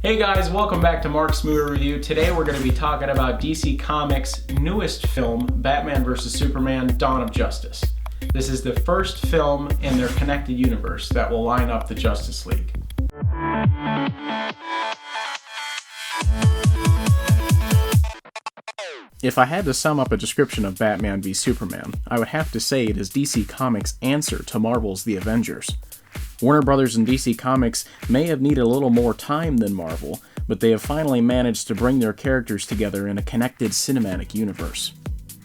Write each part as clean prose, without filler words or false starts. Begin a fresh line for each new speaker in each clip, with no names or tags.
Hey guys, welcome back to Mark's Movie Review. Today we're going to be talking about DC Comics' newest film, Batman vs. Superman: Dawn of Justice. This is the first film in their connected universe that will line up the Justice League. If I had to sum up a description of Batman v Superman, I would have to say it is DC Comics' answer to Marvel's The Avengers. Warner Brothers and DC Comics may have needed a little more time than Marvel, but they have finally managed to bring their characters together in a connected cinematic universe.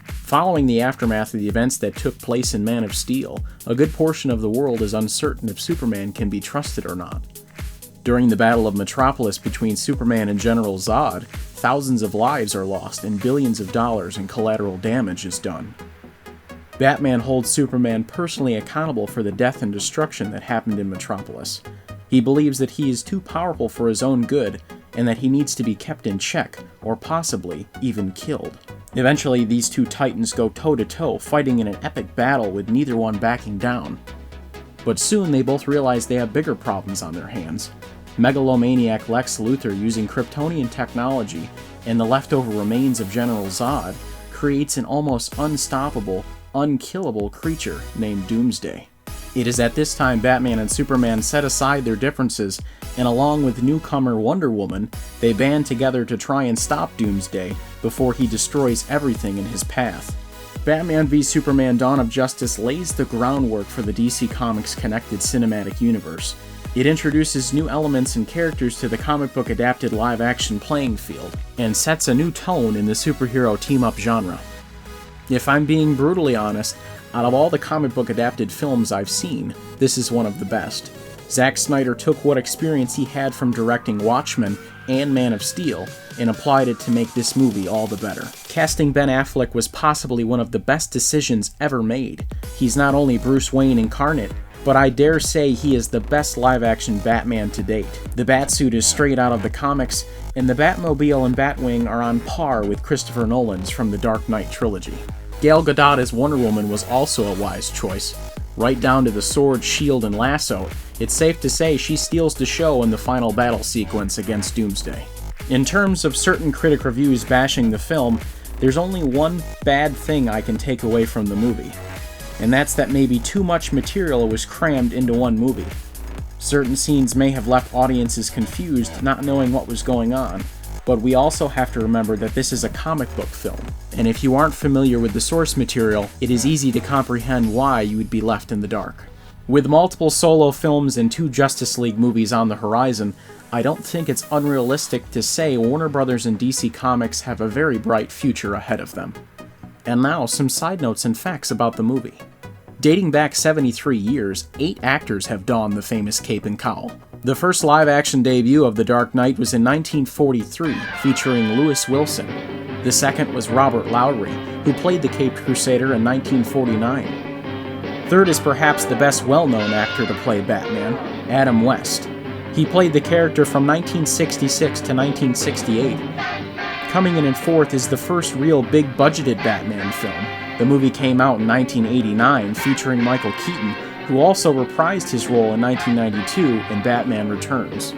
Following the aftermath of the events that took place in Man of Steel, a good portion of the world is uncertain if Superman can be trusted or not. During the Battle of Metropolis between Superman and General Zod, thousands of lives are lost and billions of dollars in collateral damage is done. Batman holds Superman personally accountable for the death and destruction that happened in Metropolis. He believes that he is too powerful for his own good, and that he needs to be kept in check, or possibly even killed. Eventually, these two titans go toe-to-toe, fighting in an epic battle with neither one backing down. But soon they both realize they have bigger problems on their hands. Megalomaniac Lex Luthor, using Kryptonian technology and the leftover remains of General Zod, creates an almost unstoppable, unkillable creature named Doomsday. It is at this time Batman and Superman set aside their differences, and along with newcomer Wonder Woman, they band together to try and stop Doomsday before he destroys everything in his path. Batman v Superman: Dawn of Justice lays the groundwork for the DC Comics connected cinematic universe. It introduces new elements and characters to the comic book adapted live-action playing field, and sets a new tone in the superhero team-up genre. If I'm being brutally honest, out of all the comic book adapted films I've seen, this is one of the best. Zack Snyder took what experience he had from directing Watchmen and Man of Steel and applied it to make this movie all the better. Casting Ben Affleck was possibly one of the best decisions ever made. He's not only Bruce Wayne incarnate, but I dare say he is the best live-action Batman to date. The Batsuit is straight out of the comics, and the Batmobile and Batwing are on par with Christopher Nolan's from the Dark Knight trilogy. Gal Gadot as Wonder Woman was also a wise choice. Right down to the sword, shield, and lasso, it's safe to say she steals the show in the final battle sequence against Doomsday. In terms of certain critic reviews bashing the film, there's only one bad thing I can take away from the movie, and that's that maybe too much material was crammed into one movie. Certain scenes may have left audiences confused, not knowing what was going on, but we also have to remember that this is a comic book film, and if you aren't familiar with the source material, it is easy to comprehend why you would be left in the dark. With multiple solo films and 2 Justice League movies on the horizon, I don't think it's unrealistic to say Warner Brothers and DC Comics have a very bright future ahead of them. And now, some side notes and facts about the movie. Dating back 73 years, 8 actors have donned the famous cape and cowl. The first live-action debut of The Dark Knight was in 1943, featuring Lewis Wilson. The second was Robert Lowry, who played the Caped Crusader in 1949. Third is perhaps the best well-known actor to play Batman, Adam West. He played the character from 1966 to 1968. Coming in fourth is the first real big-budgeted Batman film. The movie came out in 1989, featuring Michael Keaton, who also reprised his role in 1992 in Batman Returns.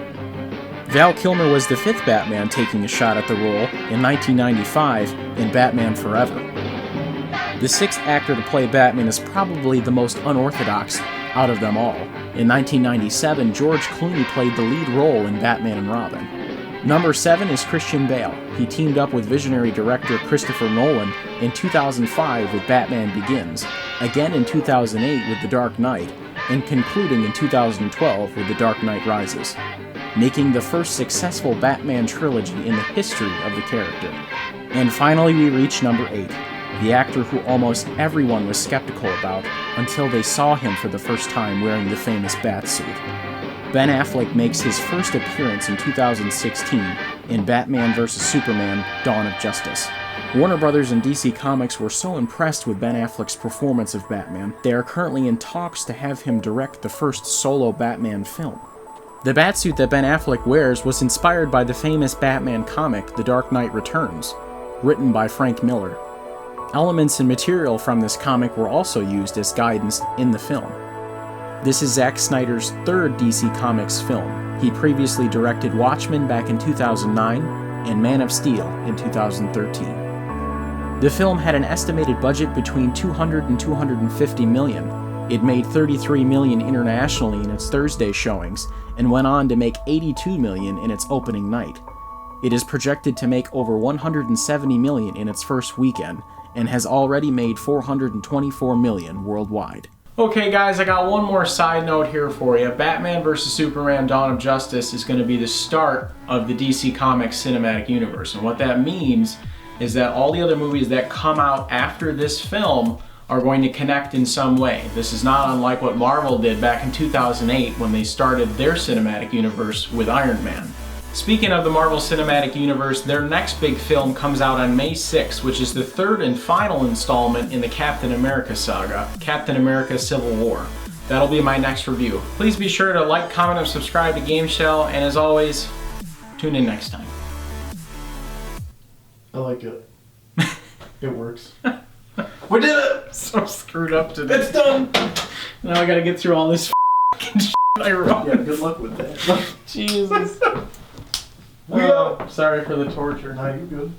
Val Kilmer was the 5th Batman taking a shot at the role in 1995 in Batman Forever. The 6th actor to play Batman is probably the most unorthodox out of them all. In 1997, George Clooney played the lead role in Batman and Robin. Number 7 is Christian Bale. He teamed up with visionary director Christopher Nolan in 2005 with Batman Begins, again in 2008 with The Dark Knight, and concluding in 2012 with The Dark Knight Rises, making the first successful Batman trilogy in the history of the character. And finally we reach number 8, the actor who almost everyone was skeptical about until they saw him for the first time wearing the famous Batsuit. Ben Affleck makes his first appearance in 2016 in Batman vs. Superman: Dawn of Justice. Warner Brothers and DC Comics were so impressed with Ben Affleck's performance of Batman, they are currently in talks to have him direct the first solo Batman film. The Batsuit that Ben Affleck wears was inspired by the famous Batman comic The Dark Knight Returns, written by Frank Miller. Elements and material from this comic were also used as guidance in the film. This is Zack Snyder's third DC Comics film. He previously directed Watchmen back in 2009 and Man of Steel in 2013. The film had an estimated budget between $200 and $250 million. It made $33 million internationally in its Thursday showings and went on to make $82 million in its opening night. It is projected to make over $170 million in its first weekend and has already made $424 million worldwide. Okay guys, I got one more side note here for you. Batman vs. Superman Dawn of Justice is going to be the start of the DC Comics cinematic universe. And what that means is that all the other movies that come out after this film are going to connect in some way. This is not unlike what Marvel did back in 2008 when they started their cinematic universe with Iron Man. Speaking of the Marvel Cinematic Universe, their next big film comes out on May 6th, which is the third and final installment in the Captain America saga, Captain America Civil War. That'll be my next review. Please be sure to like, comment, and subscribe to GameShell, and as always, tune in next time.
I like it. It works.
We did it! So screwed up today.
It's done!
Now I gotta get through all this f***ing shit I wrote.
Yeah, good luck with that.
Jesus. Sorry for the torture.
Nah, you're good.